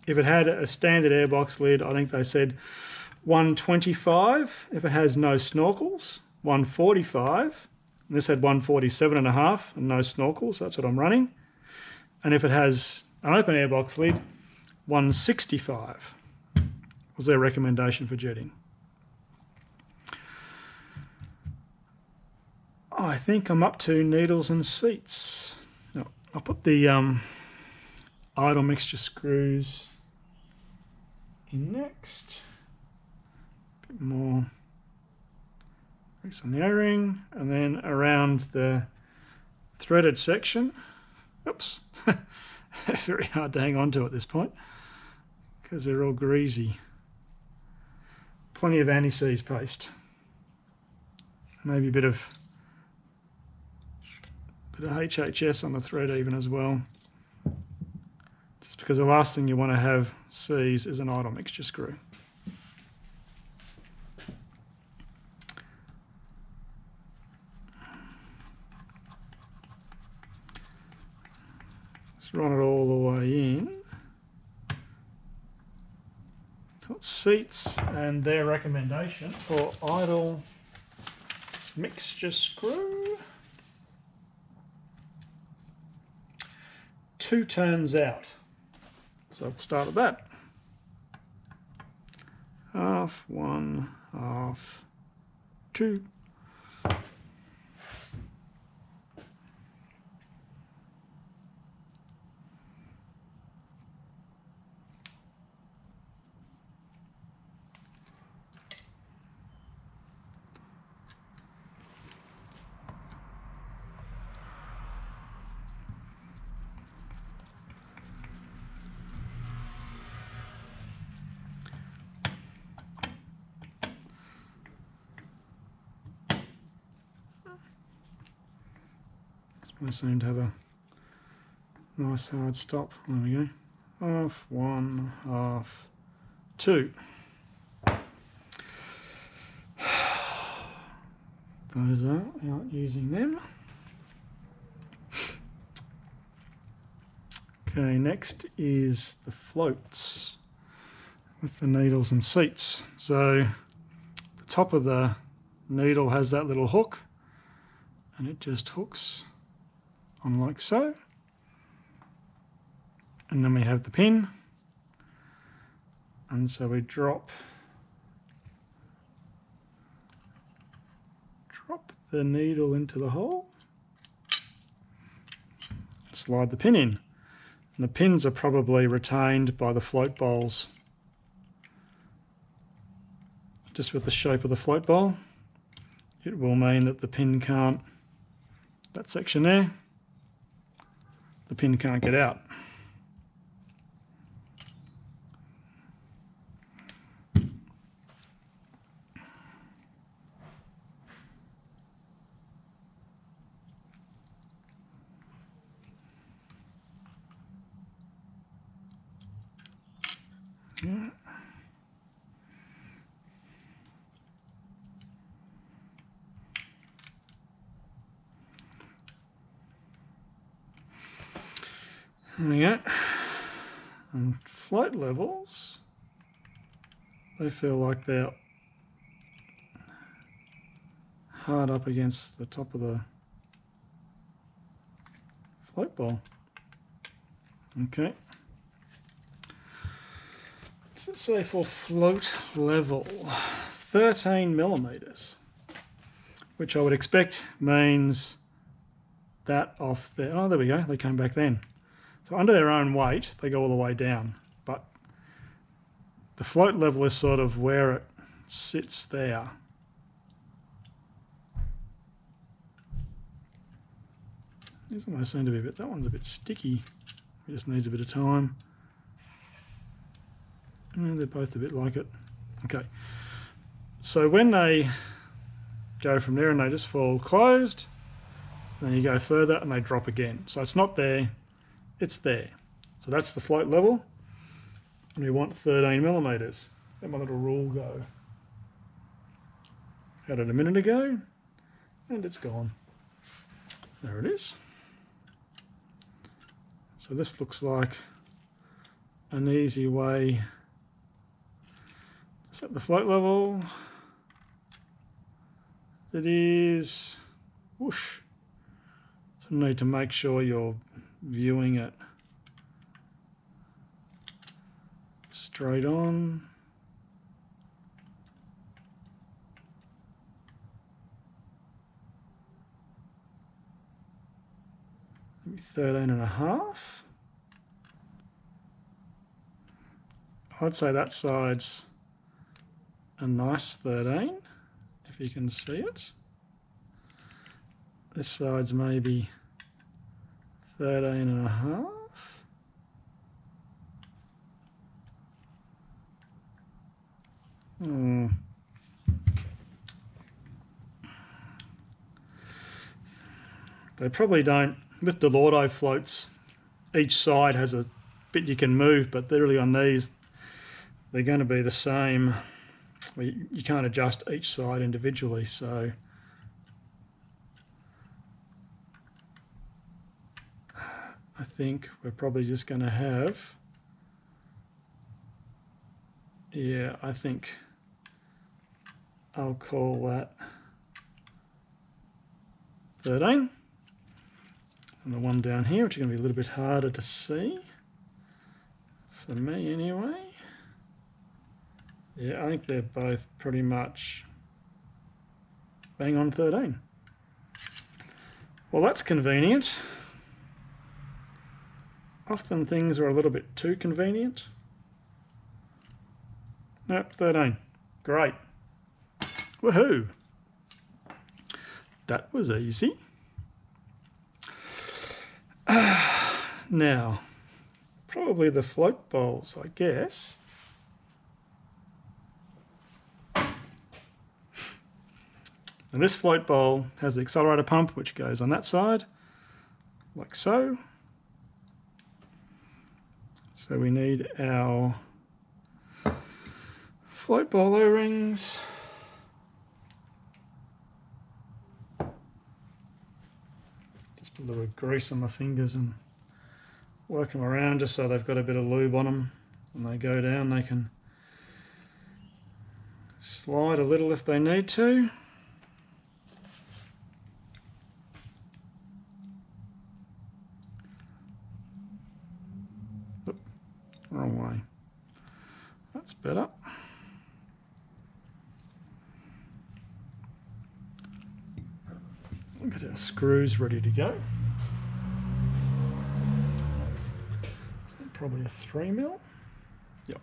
if it had a standard airbox lid, I think they said 125 if it has no snorkels, 145, and this had 147.5 and no snorkels, that's what I'm running. And if it has An open airbox lid, 165 was their recommendation for jetting. I think I'm up to needles and seats. No, I'll put the idle mixture screws in next. A bit more grease on the O-ring, and then around the threaded section. Oops. Very hard to hang on to at this point because they're all greasy. Plenty of anti-seize paste. Maybe a bit of HHS on the thread even as well. Just because the last thing you want to have seize is an idle mixture screw. Let's run it all the way in. Got seats and their recommendation for idle mixture screw. 2 turns out. So I'll start at that. Half, 1, half, 2. I seem to have a nice hard stop. There we go. Half, 1, half, 2. Those are out using them. Okay, next is the floats with the needles and seats. So the top of the needle has that little hook, and it just hooks on like so. And then we have the pin, and so we drop the needle into the hole, slide the pin in, and the pins are probably retained by the float bowls. Just with the shape of the float bowl, it will mean that the pin can't, that section there, the pin can't get out. Yeah. There we go. And float levels, they feel like they're hard up against the top of the float bowl. Okay. So let's say for float level, 13 millimeters, which I would expect means that off there. Oh, there we go. They came back then. So under their own weight, they go all the way down, but the float level is sort of where it sits there. These almost seem to be a bit, that one's a bit sticky. It just needs a bit of time. And they're both a bit like it. Okay. So when they go from there and they just fall closed, then you go further and they drop again. So it's not there. It's there. So that's the float level. And we want 13 millimeters. Let my little rule go. Had it a minute ago, and it's gone. There it is. So this looks like an easy way to set the float level. It is whoosh. So you need to make sure you're viewing it straight on. Maybe 13.5. I'd say that side's a nice 13, if you can see it. This side's maybe 13.5. They probably don't, with Delorto floats, each side has a bit you can move, but they're really on these, they're going to be the same. Well, you can't adjust each side individually, so I think we're probably just going to have, yeah, I think I'll call that 13. And the one down here, which is going to be a little bit harder to see, for me anyway. Yeah, I think they're both pretty much bang on 13. Well, that's convenient. Often things are a little bit too convenient. Nope, 13. Great. Woohoo! That was easy. Now, probably the float bowls, I guess. And this float bowl has the accelerator pump, which goes on that side, like so. So we need our float bowl O-rings. Just put a little grease on my fingers and work them around just so they've got a bit of lube on them. When they go down, they can slide a little if they need to. Oop, wrong way. That's better. We've got our screws ready to go. Probably a 3mm. Yep.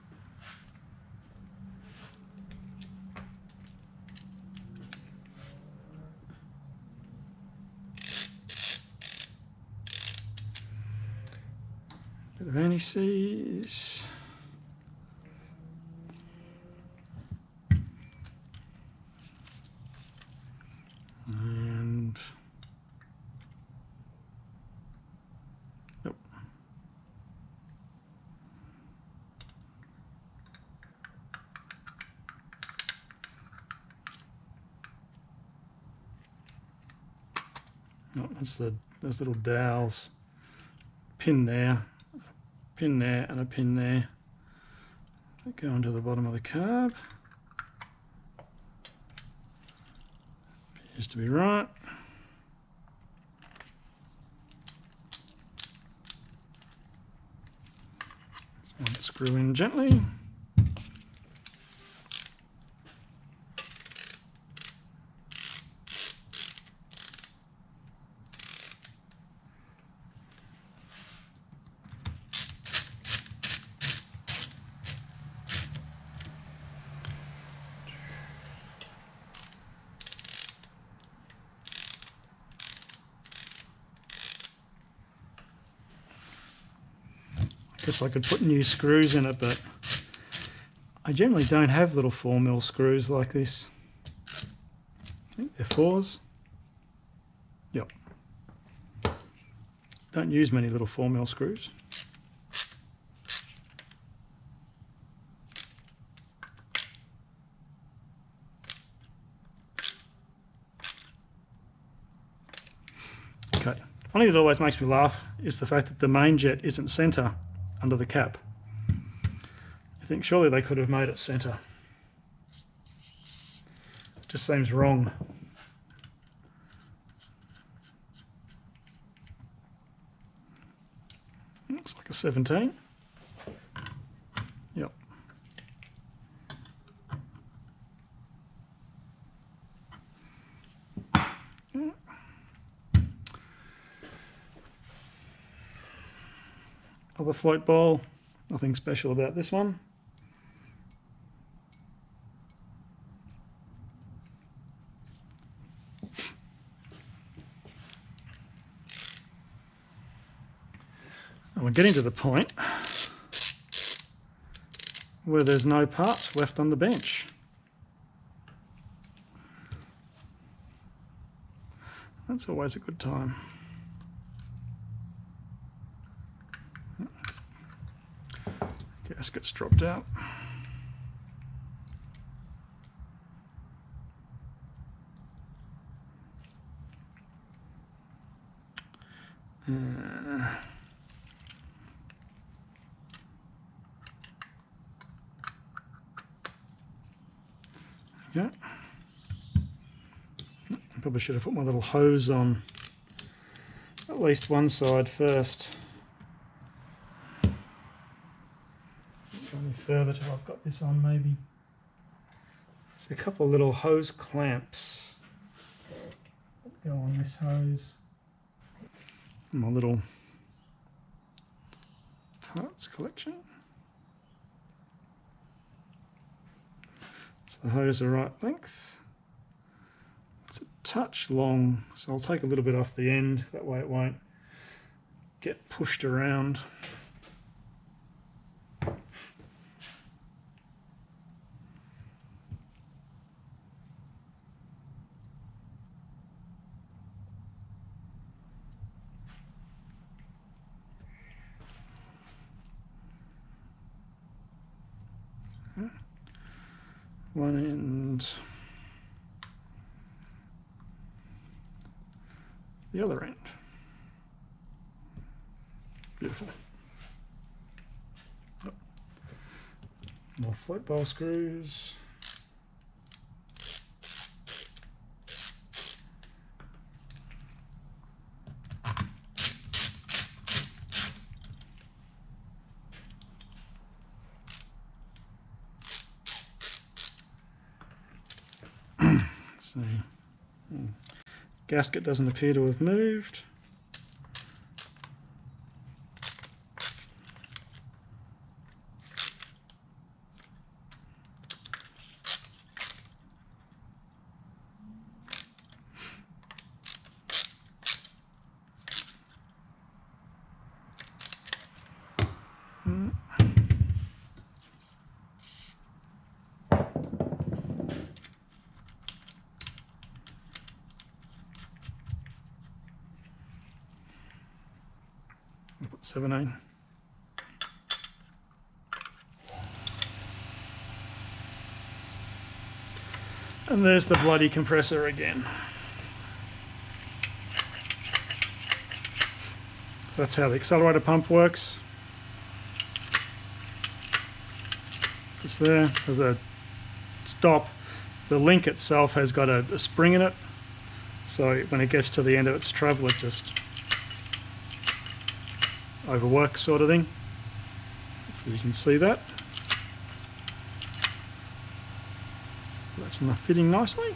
Bit of anti-seize. And nope. Oh, that's those little dowels. Pin there, and a pin there. That go into the bottom of the carb. Appears to be right. Just want to screw in gently. I guess I could put new screws in it, but I generally don't have little 4mm screws like this. I think they're 4s. Yep. Don't use many little 4mm screws. Okay. One thing that always makes me laugh is the fact that the main jet isn't centre under the cap. I think surely they could have made it centre. It just seems wrong. Looks like a 17. Yep. of the float bowl. Nothing special about this one. And we're getting to the point where there's no parts left on the bench. That's always a good time. Gasket's dropped out. Yeah. Probably should have put my little hose on at least one side first. Go any further till I've got this on maybe. There's a couple of little hose clamps that go on this hose. My little parts collection. So the hose the right length. It's a touch long, so I'll take a little bit off the end, that way it won't get pushed around. One end, the other end. Beautiful. More float bowl screws. So, gasket doesn't appear to have moved. I'll put 17. And there's the bloody compressor again. So that's how the accelerator pump works. It's there. There's a stop. The link itself has got a spring in it. So when it gets to the end of its travel, it just overworks, sort of thing. Hopefully you can see that. That's not fitting nicely.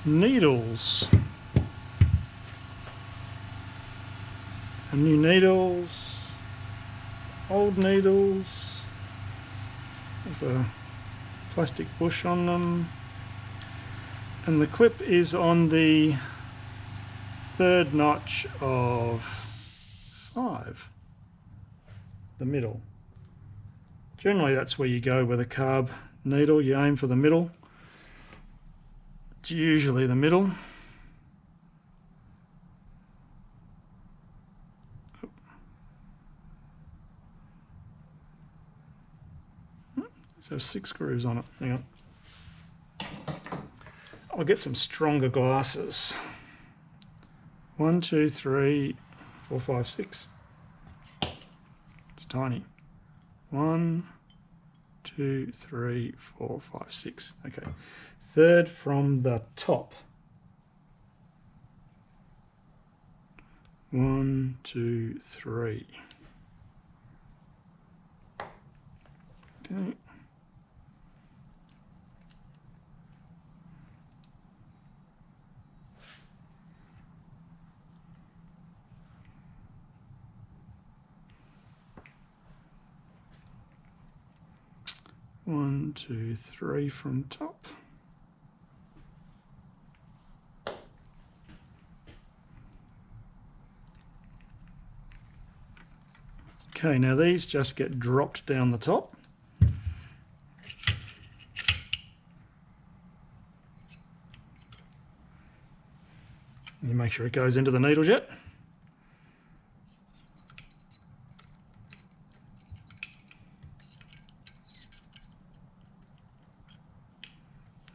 Needles. And new needles. Old needles. With a plastic bush on them. And the clip is on the third notch of 5. The middle. Generally that's where you go with a carb needle, you aim for the middle. It's usually the middle. So 6 screws on it, hang on. I'll get some stronger glasses. 1, 2, 3, 4, 5, 6. It's tiny. 1, 2, 3, 4, 5, 6. Okay. Third from the top. 1, 2, 3. Okay. 1, 2, 3 from top. Okay, now these just get dropped down the top. You make sure it goes into the needle jet.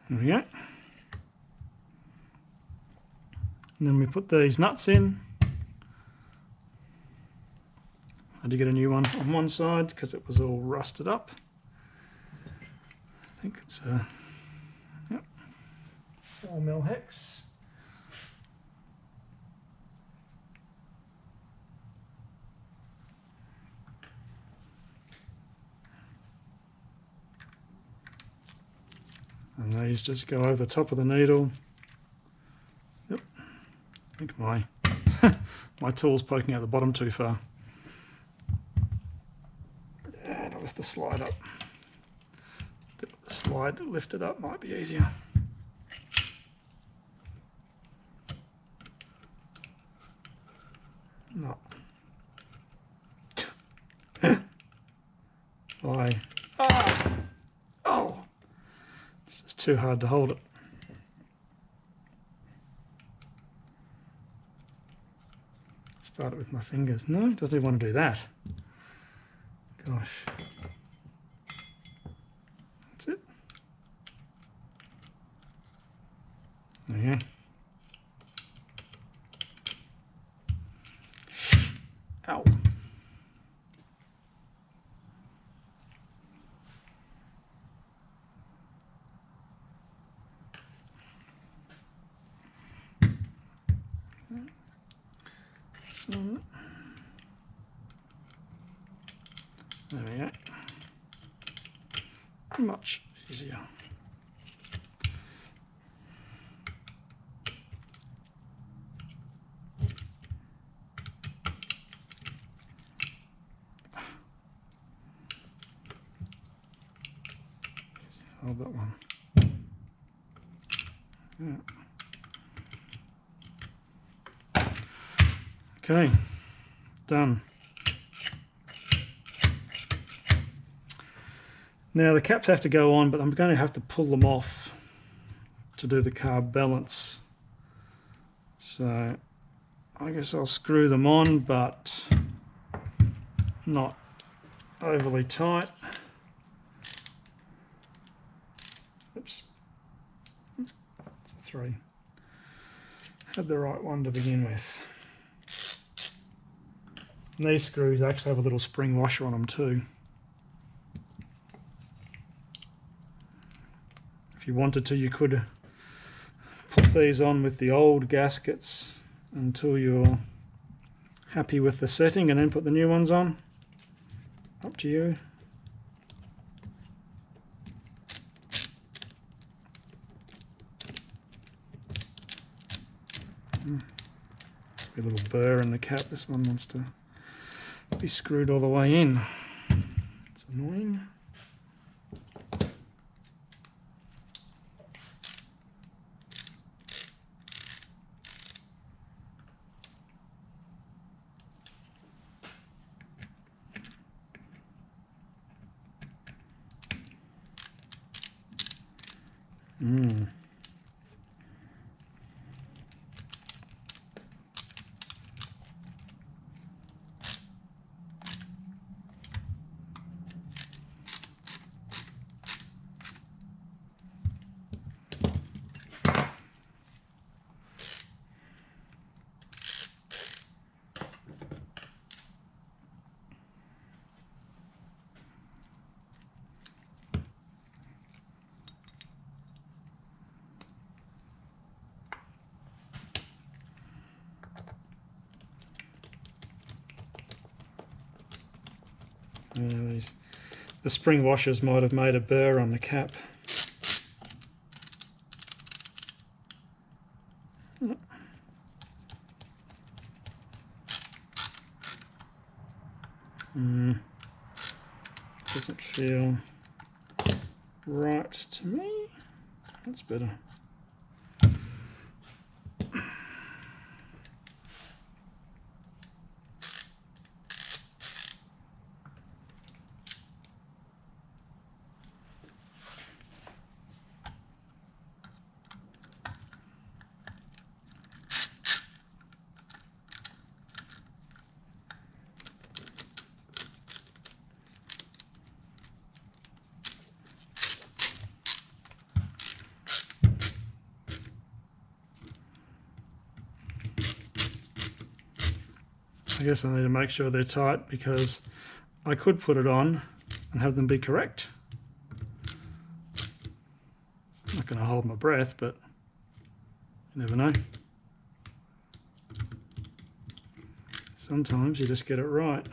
There we go. And then we put these nuts in. I had to get a new one on one side because it was all rusted up. I think it's a 4mm hex. And these just go over the top of the needle. Yep. I think my my tool's poking out the bottom too far. And I'll lift the slide up. The slide lifted up might be easier. No. Why? Ah! Oh! It's too hard to hold it. Start it with my fingers. No, it doesn't even want to do that. Gosh. That's it. There you go. Ow. There we go. Much easier. Hold that one. Yeah. Okay, done. Now the caps have to go on, but I'm going to have to pull them off to do the carb balance. So I guess I'll screw them on, but not overly tight. Oops, it's a 3. Had the right one to begin with. And these screws actually have a little spring washer on them too. If you wanted to, you could put these on with the old gaskets until you're happy with the setting and then put the new ones on. Up to you. A little burr in the cap. This one wants to be screwed all the way in. It's annoying. The spring washers might have made a burr on the cap. Doesn't feel right to me. That's better. I guess I need to make sure they're tight because I could put it on and have them be correct. I'm not going to hold my breath, but you never know. Sometimes you just get it right.